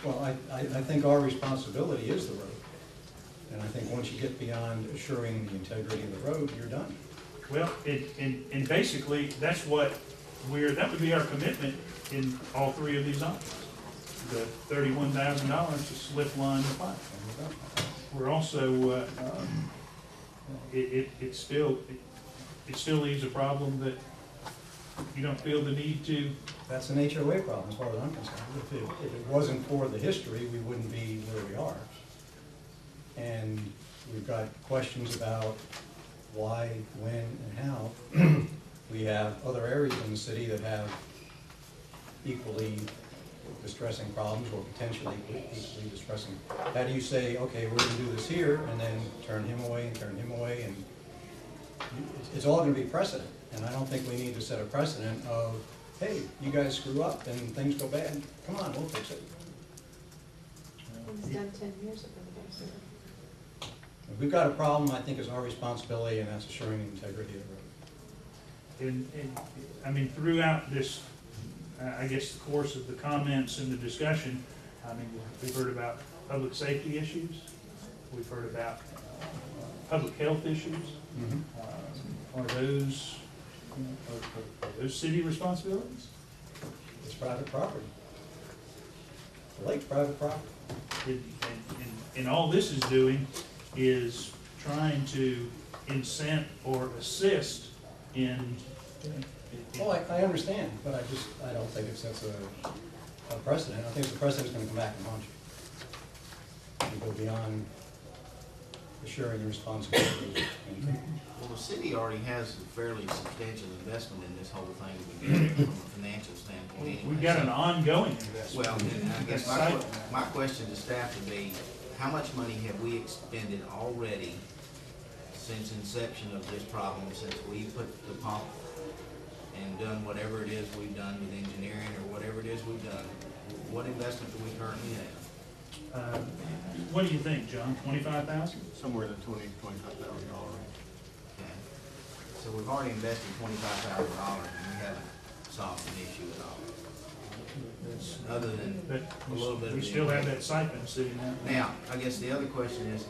Well, I think our responsibility is the road. And I think once you get beyond assuring the integrity of the road, you're done. Well, and basically, that's what that would be our commitment in all three of these options. The $31,000 to slip line the pipe. We're also, it still leaves a problem that you don't feel the need to. That's an HOA problem as far as I'm concerned. If it wasn't for the history, we wouldn't be where we are. And we've got questions about why, when, and how. We have other areas in the city that have equally distressing problems, or potentially equally distressing. How do you say, okay, we're gonna do this here, and then turn him away, and it's all gonna be precedent. And I don't think we need to set a precedent of, hey, you guys screw up and things go bad, come on, we'll fix it. It was done 10 years ago. If we've got a problem, I think it's our responsibility, and that's assuring the integrity of the road. And I mean, throughout this, I guess, the course of the comments and the discussion, I mean, we've heard about public safety issues. We've heard about public health issues. Mm-hmm. Are those, are those city responsibilities? It's private property. The lake's private property. And all this is doing is trying to incent or assist in. Well, I understand, but I don't think it sets a precedent. I think the precedent's gonna come back and haunt you. And go beyond assuring your responsibility. Well, the city already has a fairly substantial investment in this whole thing from a financial standpoint anyway. We've got an ongoing investment. Well, and I guess my question to staff would be, how much money have we expended already since inception of this problem, since we put the pump and done whatever it is we've done with engineering or whatever it is we've done? What investment do we currently have? What do you think, John? 25,000? Somewhere in the $25,000. Okay. So we've already invested $25,000 and we haven't solved an issue at all. Other than But a little bit of we still have that stipend sitting there. Now, I guess the other question is,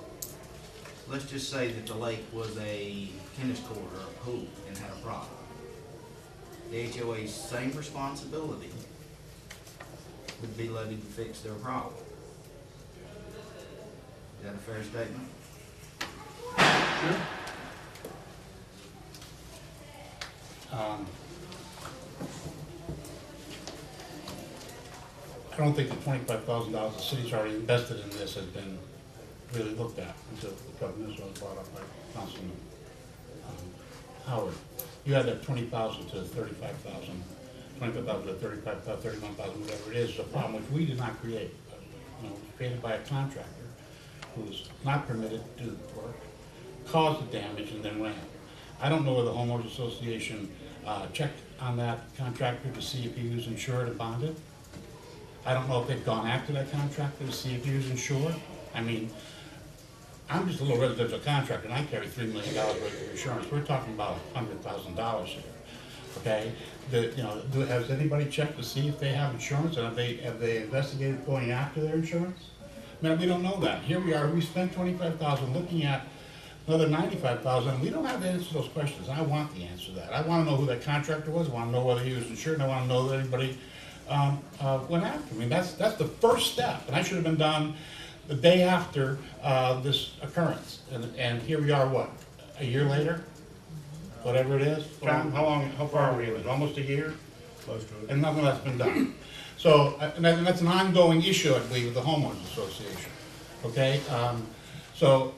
let's just say that the lake was a tennis court or a pool and had a problem. The HOA's same responsibility would be levied to fix their problem. Is that a fair statement? Sure. I don't think the $25,000 the city's already invested in this has been really looked at until the government was brought up by Councilman Howard. You had that 20,000 to 35,000, 25,000 to 35,000, 31,000, whatever it is a problem which we did not create. It was created by a contractor who was not permitted to do the work, caused the damage, and then ran. I don't know whether the homeowners association checked on that contractor to see if he was insured and bonded. I don't know if they've gone after that contractor to see if he was insured. I mean, I'm just a little residential contractor, and I carry $3 million worth of insurance. We're talking about $100,000 here, okay? Has anybody checked to see if they have insurance, and have they investigated going after their insurance? I mean, we don't know that. Here we are, we spent $25,000 looking at another $95,000, and we don't have the answer to those questions. I want the answer to that. I want to know who that contractor was. I want to know whether he was insured, and I want to know that anybody went after him. I mean, that's the first step, and I should have been done the day after this occurrence. And here we are, what, a year later? Whatever it is? How far are we? Almost a year? Close to it. And nothing that's been done. So, and that's an ongoing issue, I believe, with the homeowners association. Okay? So,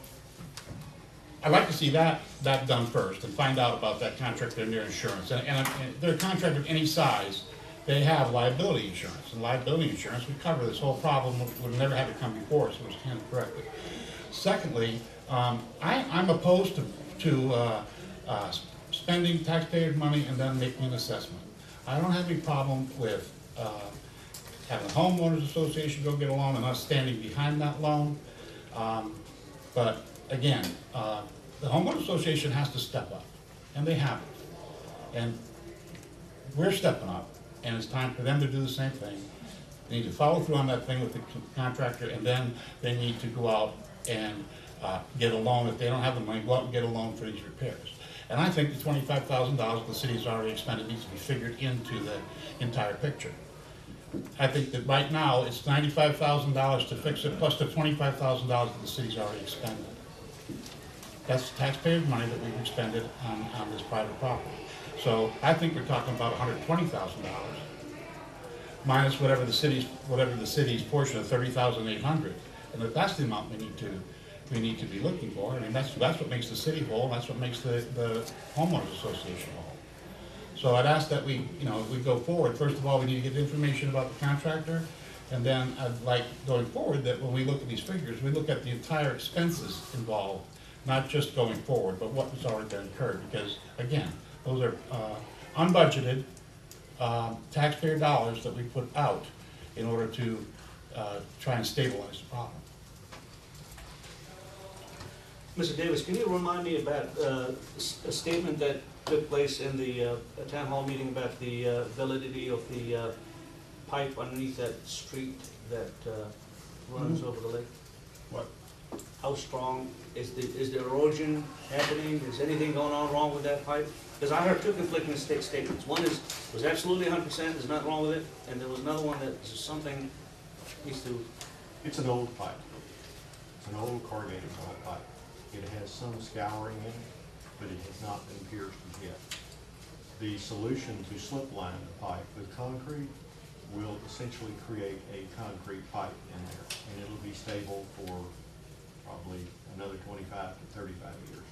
I'd like to see that done first and find out about that contractor and their insurance. And if they're a contractor of any size, they have liability insurance. And liability insurance would cover this whole problem, would never have to come before us, it was kind of corrected. Secondly, I'm opposed to spending taxpayers' money and then making an assessment. I don't have any problem with having the homeowners association go get a loan and us standing behind that loan. But again, the homeowners association has to step up, and they haven't. And we're stepping up, and it's time for them to do the same thing. They need to follow through on that thing with the contractor, and then they need to go out and get a loan. If they don't have the money, go out and get a loan for these repairs. And I think the $25,000 the city's already expended needs to be figured into the entire picture. I think that right now, it's $95,000 to fix it, plus the $25,000 that the city's already expended. That's taxpayers' money that we've expended on this private property. So I think we're talking about $120,000, minus whatever the city's portion of $30,800. And if that's the amount we need to be looking for, I mean, that's what makes the city whole, and that's what makes the homeowners association whole. So I'd ask that we go forward. First of all, we need to get information about the contractor, and then I'd like, going forward, that when we look at these figures, we look at the entire expenses involved, not just going forward, but what has already been incurred, because, again, those are unbudgeted taxpayer dollars that we put out in order to try and stabilize the problem. Mr. Davis, can you remind me about a statement that took place in the town hall meeting about the validity of the pipe underneath that street that runs over the lake? What? How strong is the erosion happening? Is anything going on wrong with that pipe? Because I heard two conflicting statements. One was absolutely 100%, there's nothing wrong with it, and there was another one that something needs to. It's an old pipe. It's an old corrugated metal pipe. It has some scouring in it, but it has not been pierced yet. The solution to slip line the pipe with concrete will essentially create a concrete pipe in there, and it'll be stable for probably another 25 to 35 years.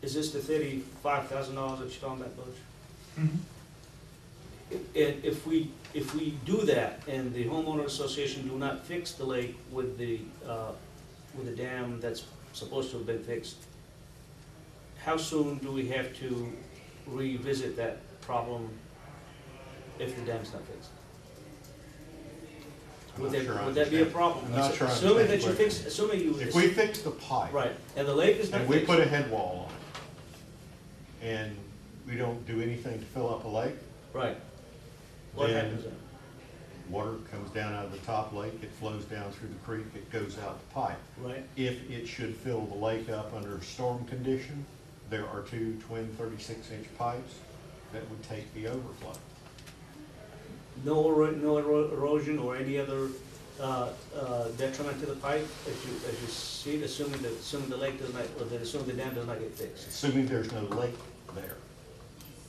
Is this the $35,000 that you're talking about, Butch? Mhm. And if we do that and the homeowner association do not fix the lake with the dam that's supposed to have been fixed, how soon do we have to revisit that problem if the dam's not fixed? I'm Would not sure I that be a understand. problem? I'm not sure I Assuming that understand you the fix, assuming you. If we fix the pipe, Right, and the lake is not and fixed. we put a head wall on it, and we don't do anything to fill up a lake, Right. What then happens then? water comes down out of the top lake, it flows down through the creek, it goes out the pipe. Right, If it should fill the lake up under storm condition, there are two twin 36-inch pipes that would take the overflow. no erosion or any other detriment to the pipe as you see it, assuming the lake does not, or assuming the dam does not get fixed? Assuming there's no lake there.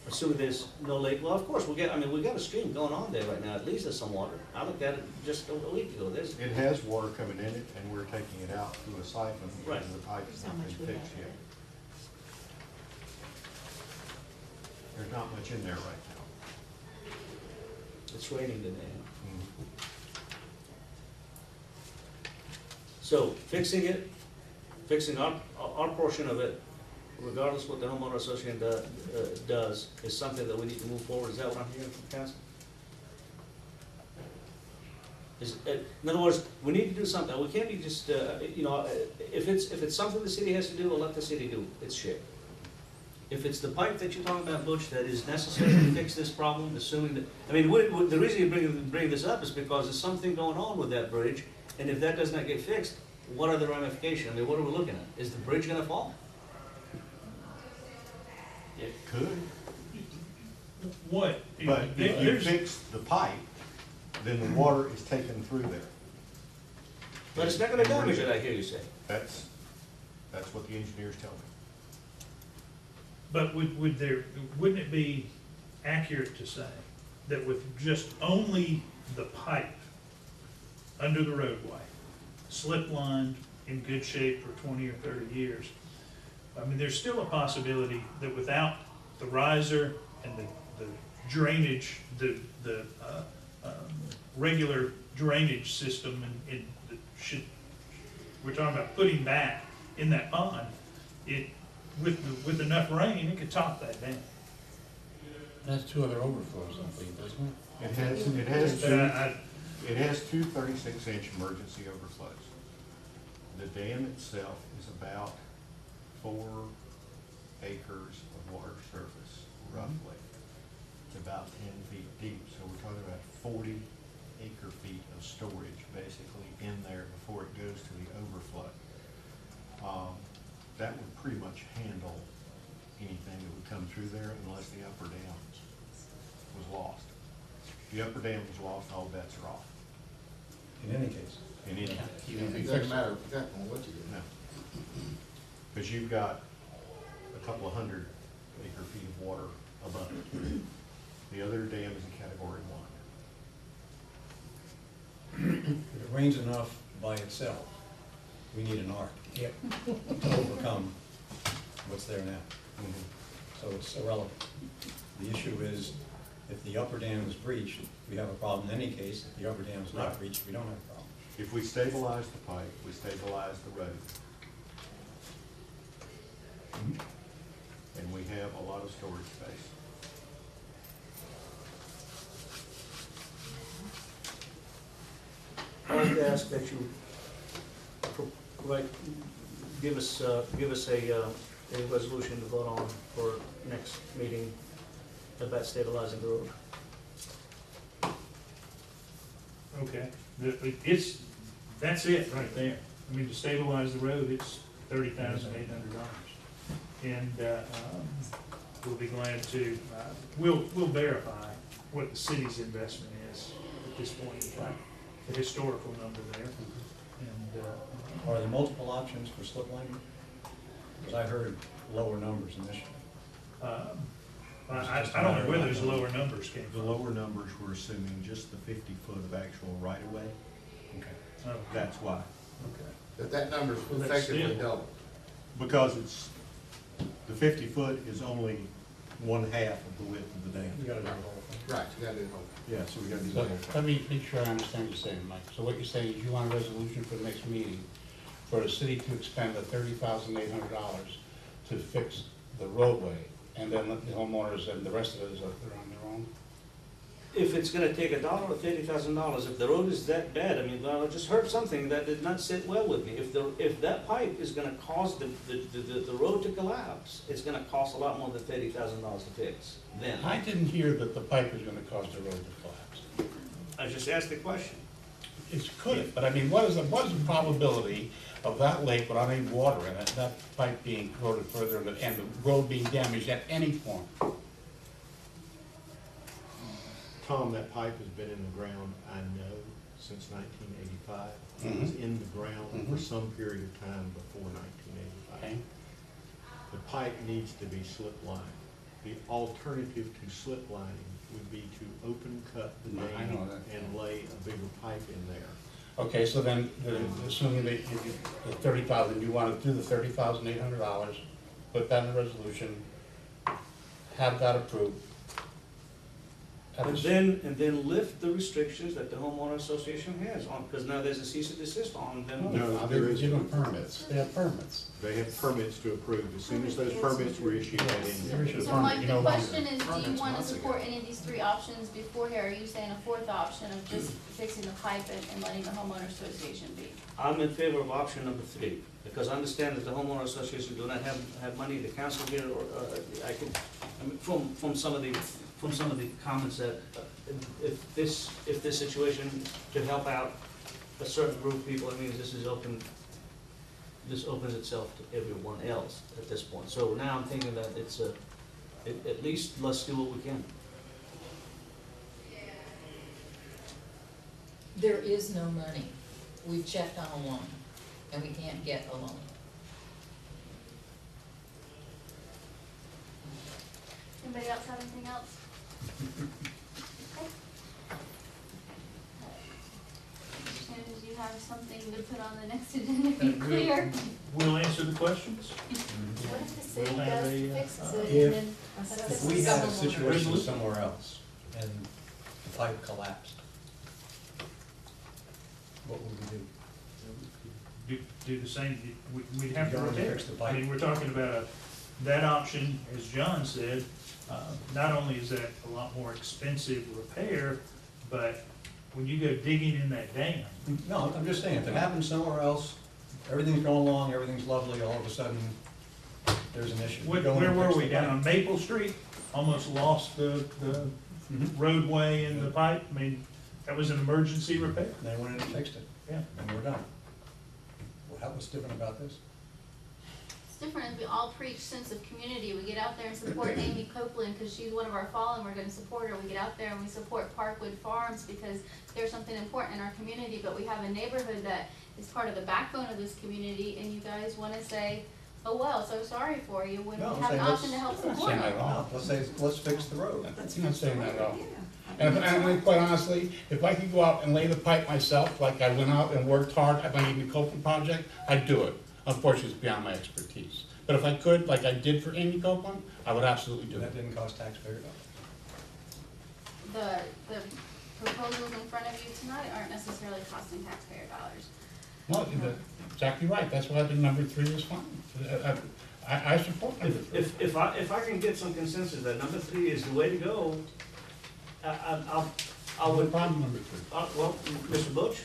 Assuming there's no lake, well, of course, we got a stream going on there right now, at least there's some water. I looked at it just a week ago, there's, It has water coming in it, and we're taking it out through a siphon Right. because the pipe has How not much been we fixed have. yet. There's not much in there right now. it's raining today. Mhm. So fixing it, fixing our portion of it, regardless what the homeowner association does, is something that we need to move forward. Is that what I'm hearing from council? In other words, we need to do something. We can't be just, if it's something the city has to do, we'll let the city do its share. If it's the pipe that you're talking about, Butch, that is necessary to fix this problem, assuming that, I mean, the reason you bring this up is because there's something going on with that bridge, and if that does not get fixed, what are the ramifications? I mean, what are we looking at? Is the bridge gonna fall? It could, What? but if you There's- fix the pipe, then the water is taken through there. But it's not gonna damage it, I hear you say. That's what the engineers tell me. But wouldn't it be accurate to say that with just only the pipe under the roadway, slip lined, in good shape for 20 or 30 years, I mean, there's still a possibility that without the riser and the drainage, the regular drainage system and we're talking about putting back in that pond, with enough rain, it could top that dam. That's two other overflows, I think, doesn't it? It has two 36-inch emergency overflows. The dam itself is about 4 acres of water surface, roughly. It's about 10 feet deep, so we're talking about 40 acre-feet of storage basically in there before it goes to the overflow. That would pretty much handle anything that would come through there unless the upper dam was lost. If the upper dam was lost, all bets are off. In any case. In any, Even if we It fix doesn't it. matter exactly what you do. no. Because you've got a couple of hundred acre-feet of water above it. The other dam is in category 1. If it rains enough by itself, we need an arc Yep. to overcome what's there now. So it's irrelevant. The issue is, if the upper dam is breached, we have a problem in any case. If the upper dam is not Right. breached, we don't have a problem. If we stabilize the pipe, we stabilize the road. And we have a lot of storage space. I'd like to ask that you provide, give us a resolution to vote on for next meeting about stabilizing the road. Okay, that's it right there. I mean, to stabilize the road, it's $30,800. And we'll be glad to, we'll verify what the city's investment is at this point in time, the historical number there. And, Are there multiple options for slip lining? Because I heard lower numbers initially. I don't know where those lower numbers came The from. lower numbers, we're assuming just the 50-foot of actual right-of-way. Okay. Oh, That's why. okay. But that number's Well, that's effectively still- double. Because it's, the 50-foot is only 1/2 of the width of the You dam. gotta do the whole thing. Right, you gotta do the whole. Yeah, so we gotta do So, that. let me make sure I understand what you're saying, Mike. So what you're saying is you want a resolution for the next meeting for the city to expend the $30,800 to fix the roadway, and then let the homeowners and the rest of it is up there on their own? If it's gonna take $1 or $30,000, if the road is that bad, I mean, I just heard something that did not sit well with me. If that pipe is gonna cause the road to collapse, it's gonna cost a lot more than $30,000 to fix then. I didn't hear that the pipe is gonna cause the road to collapse. I just asked the question. It could, but I mean, what is the probability of that lake without any water in it, that pipe being corroded further and the road being damaged at any point? Tom, that pipe has been in the ground, I know, since 1985. It was in the ground for some period of time before 1985. Okay? The pipe needs to be slip lined. The alternative to slip lining would be to open cut the No, I dam know that. and lay a bigger pipe in there. Okay, so then, assuming that the 30,000, you want to do the $30,800, put that in the resolution, have that approved. And then lift the restrictions that the homeowner association has on, because now there's a cease and desist on them. No, They're there is- given permits, they have permits. They have permits to approve. As soon as those permits were issued, that There ended. is a So Mike, permit, the no longer. question is, do you wanna support any of these three options before here? Are you saying a fourth option of just fixing the pipe and letting the homeowner association be? I'm in favor of option number 3, because I understand that the homeowner association do not have money, the council here, or, I mean, from some of the comments that, if this situation to help out a certain group of people, I mean, this opens itself to everyone else at this point. So now I'm thinking that at least let's do what we can. There is no money. We've checked on a loan, and we can't get a loan. Anybody else have anything else? Okay. Shannon, do you have something to put on the next agenda to be clear? We'll answer the questions. What if the city We'll have does a, fix it if- and then? If we had a situation somewhere else and the pipe collapsed, what would we do? Do the same, we'd have to Go and repair. fix the pipe. I mean, we're talking about that option, as John said, not only is that a lot more expensive repair, but when you go digging in that dam, No, I'm just saying, if it happens somewhere else, everything's going along, everything's lovely, all of a sudden, there's an issue. where Go in and were fix we, the down pipe. on Maple Street? Almost lost the Mhm. roadway and the pipe, I mean, That was an emergency repair. And they went in and fixed it, Yeah. and we're done. Well, what's different about this? It's different as we all preach sense of community. We get out there and support Amy Copeland because she's one of our fallen. We're gonna support her. We get out there and we support Parkwood Farms because there's something important in our community, but we have a neighborhood that is part of the backbone of this community, and you guys wanna say, oh, well, so sorry for you, when No, we I'm have an saying option to help I'm not support saying that them. at all. Let's say, let's fix the road. I'm not saying that at all. And quite honestly, if I could go out and lay the pipe myself, like I went out and worked hard at my Amy Copeland project, I'd do it. Unfortunately, it's beyond my expertise. But if I could, like I did for Amy Copeland, I would absolutely do And that it. didn't cost taxpayer dollars. The proposals in front of you tonight aren't necessarily costing taxpayer dollars. No, you're exactly right. That's why I think number 3 is fine. I support number 3. If I can get some consensus that number 3 is the way to go, I No would, problem, number 3. well, Mr. Butch,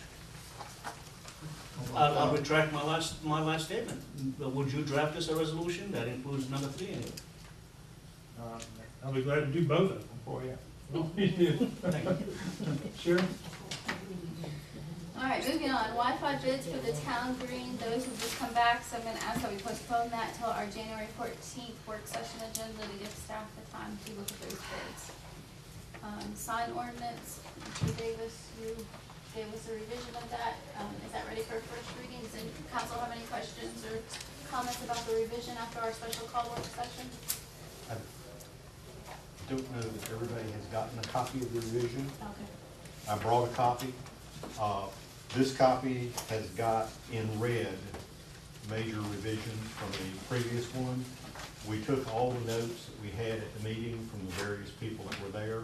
I'll retract my last statement. Would you draft us a resolution that includes number 3 in it? I'll be glad to do both of them for you. Sure. All right, moving on, Wi-Fi bids for the town green, those have just come back, so I'm gonna ask that we postpone that till our January 14th work session agenda to give staff the time to look at those bids. Sign ordinance, Mr. Davis, you gave us a revision of that, is that ready for first reading? Does any council have any questions or comments about the revision after our special call work session? I don't know that everybody has gotten a copy of the revision. Okay. I brought a copy. This copy has got in red major revisions from the previous one. We took all the notes that we had at the meeting from the various people that were there,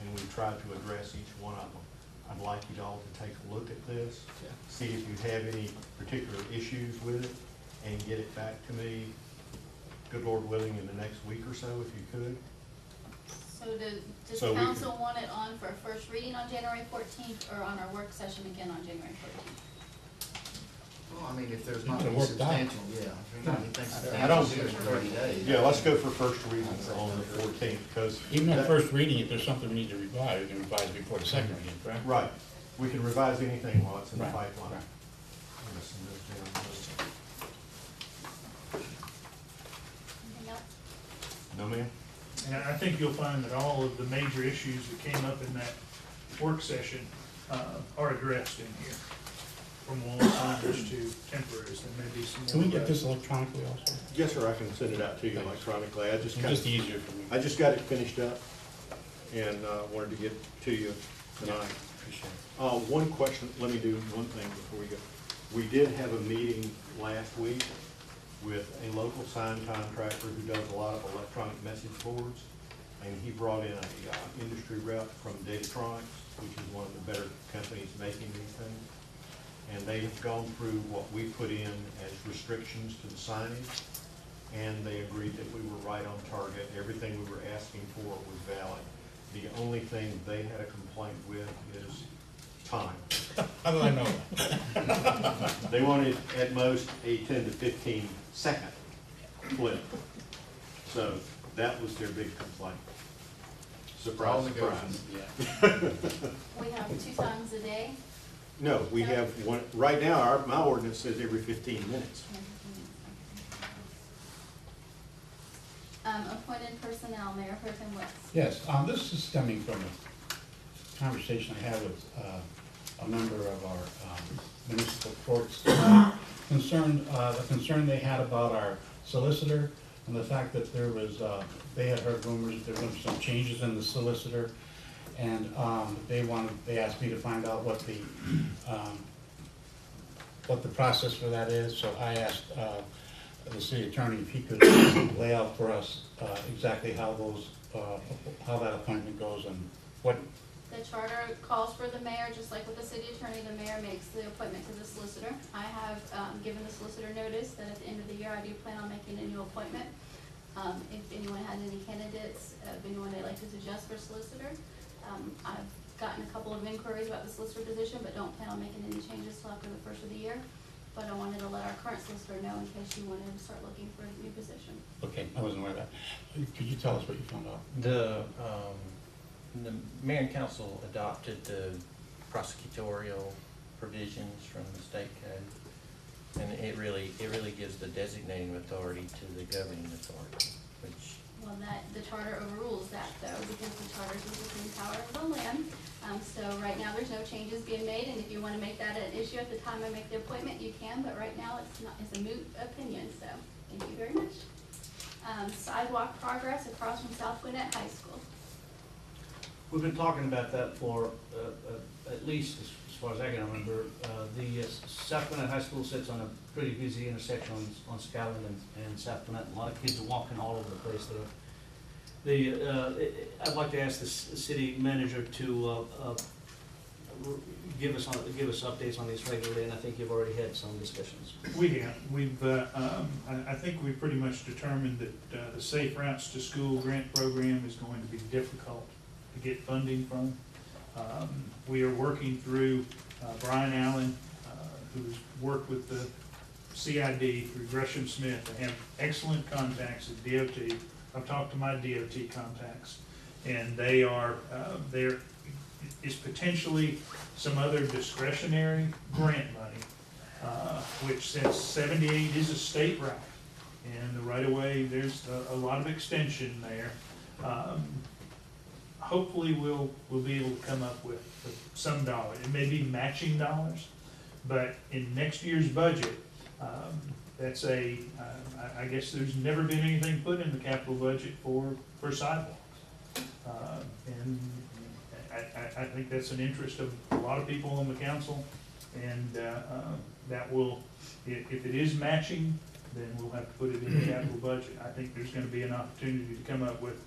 and we tried to address each one of them. I'd like you all to take a look at this, see if you have any particular issues with it, and get it back to me, good Lord willing, in the next week or so, if you could. So does So we can- council want it on for a first reading on January 14th or on our work session again on January 14th? Well, I mean, if there's not It any worked out. substantial, yeah, if there's not anything I don't- substantial in 30 days. Yeah, let's go for first reading on the 14th, because. Even at first reading, if there's something we need to revise, we can revise before the second reading, correct? Right, we can revise anything while it's in the Right, pipeline. right. I'm missing those down. Anything else? No, ma'am? And I think you'll find that all of the major issues that came up in that work session are addressed in here, from long-timers to temporaries, there may be some more. Can we get this electronically also? Yes, sir, I can send it out to you electronically. I just It's kind just of, easier for me. I just got it finished up and wanted to get to you tonight. Appreciate it. One question, let me do one thing before we go. We did have a meeting last week with a local sign contractor who does a lot of electronic message boards. And he brought in a industry rep from Datatronics, which is one of the better companies making these things. And they have gone through what we put in as restrictions to the signage. And they agreed that we were right on target. Everything we were asking for was valid. The only thing they had a complaint with is time. How did I know that? They wanted at most a 10 to 15 second flip. So that was their big complaint. Surprise, surprise. We have 2 times a day. No, we have one, right now, my ordinance says every 15 minutes. Appointed personnel, Mayor Pro Tem West. Yes, this is stemming from a conversation I had with a member of our municipal courts concerned, the concern they had about our solicitor and the fact that there was, they had heard rumors that there were some changes in the solicitor, and they asked me to find out what the process for that is. So I asked the city attorney if he could lay out for us exactly how that appointment goes and what. The charter calls for the mayor, just like with the city attorney, the mayor makes the appointment to the solicitor. I have given the solicitor notice that at the end of the year, I do plan on making a new appointment. If anyone has any candidates, if anyone they'd like to suggest for solicitor, I've gotten a couple of inquiries about the solicitor position, but don't plan on making any changes till after the first of the year. But I wanted to let our current solicitor know in case you wanted to start looking for a new position. Okay, I wasn't aware of that. Could you tell us what you found out? The mayor and council adopted the prosecutorial provisions from the state code. And it really gives the designating authority to the governing authority, which, Well, the charter overrules that though, because the charter is the supreme power of the land. So right now, there's no changes being made, and if you wanna make that an issue at the time I make the appointment, you can, but right now, it's a moot opinion, so, thank you very much. Sidewalk progress across from South Gwinnett High School. We've been talking about that for, at least as far as I can remember. The South Gwinnett High School sits on a pretty busy intersection on Skyland and South Gwinnett. A lot of kids are walking all over the place there. I'd like to ask the city manager to give us updates on these regularly, and I think you've already had some discussions. We have. I think we've pretty much determined that the Safe Routes to School grant program is going to be difficult to get funding from. We are working through Brian Allen, who's worked with the CID through Gresham Smith. They have excellent contacts at DOT. I've talked to my DOT contacts, and they are, there is potentially some other discretionary grant money, which since 78 is a state route, and the right-of-way, there's a lot of extension there. Hopefully we'll be able to come up with some dollar. It may be matching dollars, but in next year's budget, that's I guess there's never been anything put in the capital budget for sidewalks. And I think that's an interest of a lot of people on the council, and that will, if it is matching, then we'll have to put it in the capital budget. I think there's gonna be an opportunity to come up with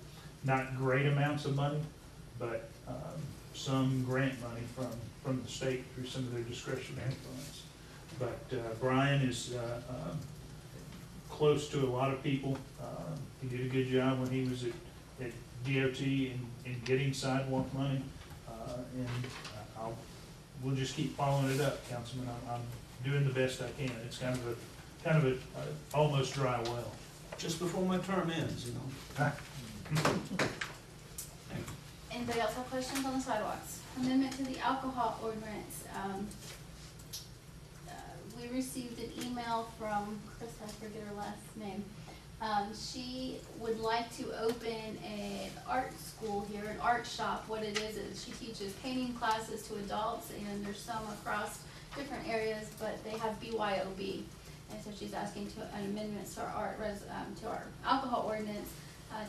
not great amounts of money, but some grant money from the state through some of their discretionary funds. But Brian is close to a lot of people. He did a good job when he was at DOT in getting sidewalk money. And we'll just keep following it up, Councilman. I'm doing the best I can. It's kind of a almost dry well. Just before my term ends, you know. Anybody else have questions on the sidewalks? Amendment to the alcohol ordinance. We received an email from Chris, I forget her last name. She would like to open an art school here, an art shop. What it is she teaches painting classes to adults, and there's some across different areas, but they have BYOB. And so she's asking to an amendment to our to our alcohol ordinance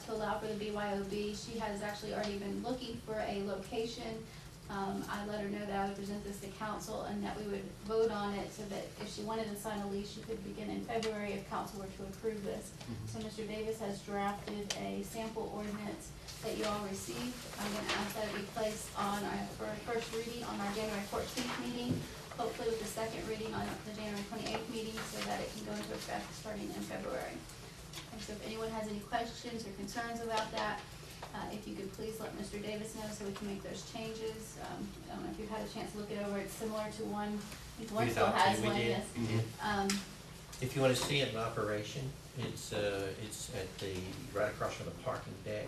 to allow for the BYOB. She has actually already been looking for a location. I let her know that I would present this to council and that we would vote on it so that if she wanted to sign a lease, she could begin in February if council were to approve this. So Mr. Davis has drafted a sample ordinance that you all received. I'm gonna ask that it be placed on for our first reading on our January 14th meeting, hopefully with the second reading on the January 28th meeting, so that it can go into effect starting in February. And so if anyone has any questions or concerns about that, if you could please let Mr. Davis know so we can make those changes. I don't know if you've had a chance to look it over. It's similar to one, I think one still has one, yes. if you want to see it in operation, it's at the, right across from the parking deck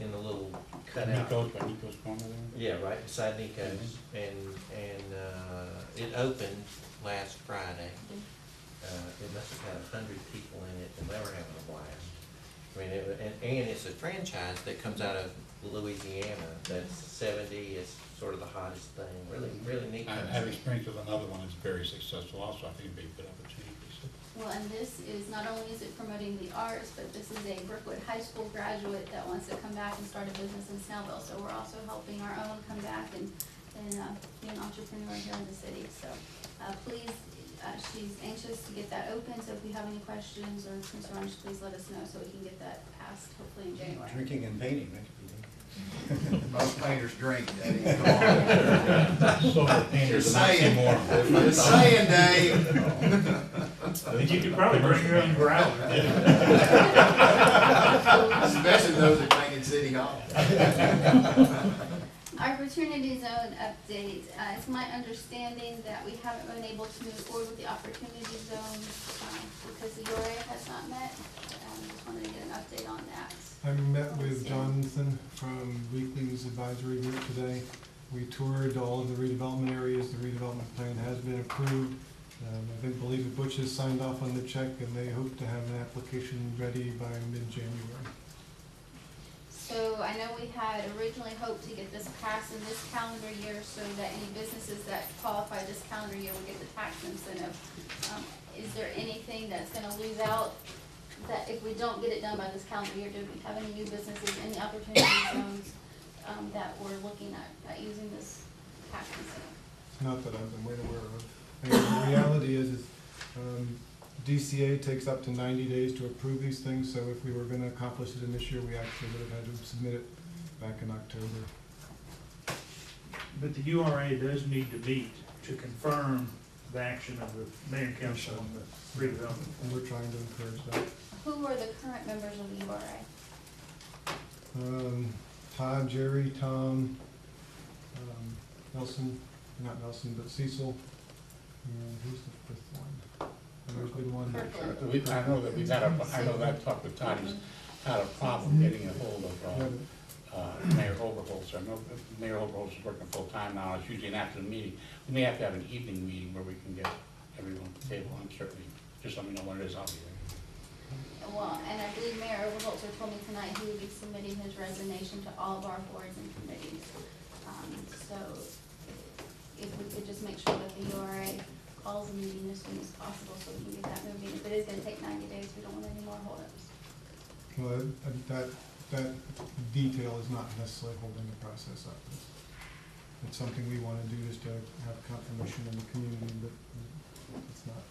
in the little cutout. Nico's corner there? Yeah, right beside Nico's, and it opened last Friday. It must have had 100 people in it, and they were having a blast. I mean, and it's a franchise that comes out of Louisiana. That's 70. It's sort of the hottest thing. Really neat. I have experience with another one that's very successful. Also, I think it'd be a good opportunity. Well, and this is, not only is it promoting the arts, but this is a Brookwood High School graduate that wants to come back and start a business in Snellville. So we're also helping our own come back and be an entrepreneur here in the city. So please, she's anxious to get that open. So if you have any questions or concerns, please let us know so we can get that passed hopefully in January. Drinking and painting, that could be neat. Most painters drink, Dave. So the painters Just are not saying. more. Just saying, Dave. You could probably bring your own growler. Especially those that painted City Hall. Opportunity zone update. It's my understanding that we haven't been able to move forward with the opportunity zone because the URA has not met. Just wanted to get an update on that. I met with Jonathan from Weekley's advisory group today, We toured all of the redevelopment areas. The redevelopment plan has been approved. I believe that Butch has signed off on the check, and they hope to have an application ready by mid-January. So I know we had originally hoped to get this passed in this calendar year so that any businesses that qualify this calendar year will get the tax incentive. Is there anything that's gonna lose out, that if we don't get it done by this calendar year, do we have any new businesses, any opportunity zones, that we're looking at using this tax incentive? Not that I've been made aware of. And the reality is DCA takes up to 90 days to approve these things, so if we were gonna accomplish it in this year, we actually would have had to submit it back in October. But the URA does need to meet to confirm the action of the mayor and council on the redevelopment. And we're trying to encourage that. Who are the current members of the URA? Todd, Jerry, Tom, Nelson, not Nelson, but Cecil, and who's the fifth one? And there's been one. Kirkland. I know that we've had I know that I've talked with Todd, he's had a problem getting a hold of Mayor Oberholzer. I know Mayor Oberholzer is working full-time now, it's usually an afternoon meeting. We may have to have an evening meeting where we can get everyone at the table, and certainly, just let me know when it is, I'll be there. Well, and I believe Mayor Overholtzer told me tonight he would be submitting his resignation to all of our boards and committees. So if we could just make sure that the URA calls a meeting as soon as possible so we can get that moving. If it is gonna take 90 days, we don't want any more holdups. Well, that detail is not necessarily holding the process up. It's something we want to do just to have confirmation in the community, but it's not.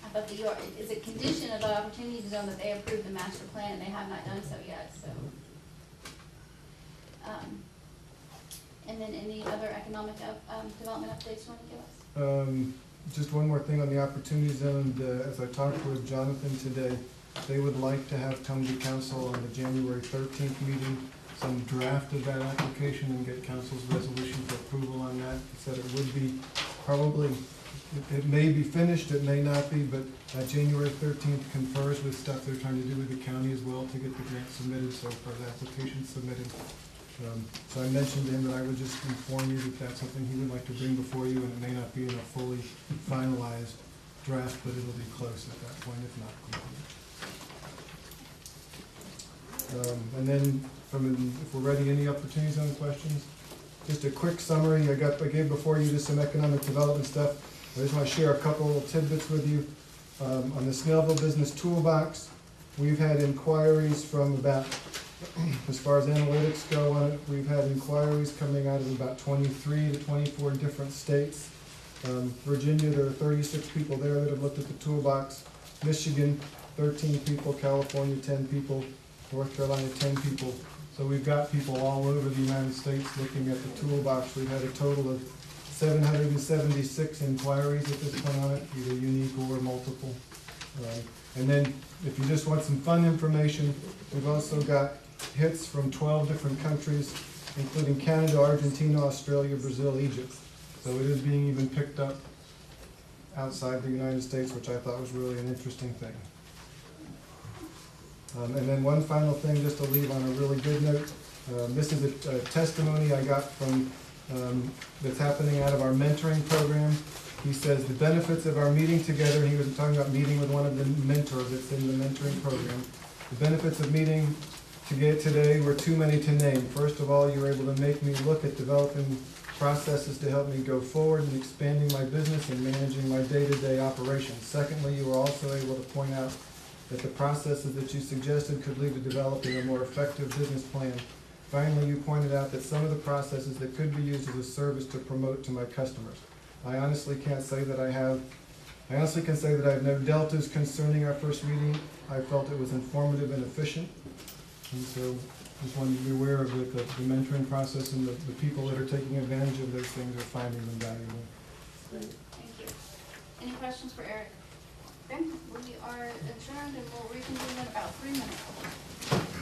I thought the URA, is a condition of the opportunity zone that they approve the master plan, and they have not done so yet, so. And then any other economic development updates you want to give us? Just one more thing on the opportunity zone. As I talked with Jonathan today, they would like to have come to council on the January 13th meeting, some draft of that application and get council's resolution for approval on that. He said it would be probably, it may be finished, it may not be, but January 13th confers with stuff they're trying to do with the county as well to get the grant submitted, so for the application submitted. So I mentioned to him that I would just inform you that that's something he would like to bring before you, and it may not be in a fully finalized draft, but it'll be close at that point, if not complete. And then, if we're ready, any opportunities on questions? Just a quick summary. I gave before you just some economic development stuff. I just want to share a couple little tidbits with you. On the Snellville Business Toolbox, we've had inquiries from about, as far as analytics go on it, we've had inquiries coming out of about 23 to 24 different states. Virginia, there are 36 people there that have looked at the toolbox. Michigan, 13 people. California, 10 people. North Carolina, 10 people. So we've got people all over the United States looking at the toolbox. We've had a total of 776 inquiries at this point on it, either unique or multiple. And then if you just want some fun information, we've also got hits from 12 different countries, including Canada, Argentina, Australia, Brazil, Egypt. So it is being even picked up outside the United States, which I thought was really an interesting thing. And then one final thing, just to leave on a really good note. This is a testimony I got from that's happening out of our mentoring program. He says the benefits of our meeting together, and he was talking about meeting with one of the mentors that's in the mentoring program. The benefits of meeting today were too many to name. First of all, you were able to make me look at developing processes to help me go forward in expanding my business and managing my day-to-day operations. Secondly, you were also able to point out that the processes that you suggested could lead to developing a more effective business plan. Finally, you pointed out that some of the processes that could be used as a service to promote to my customers. I honestly can say that I have no deltas concerning our first meeting. I felt it was informative and efficient. And so just wanted to be aware of it, the mentoring process and the people that are taking advantage of those things are finding them valuable. Thank you. Any questions for Eric? Okay, we are adjourned and we'll reconvene in about 3 minutes.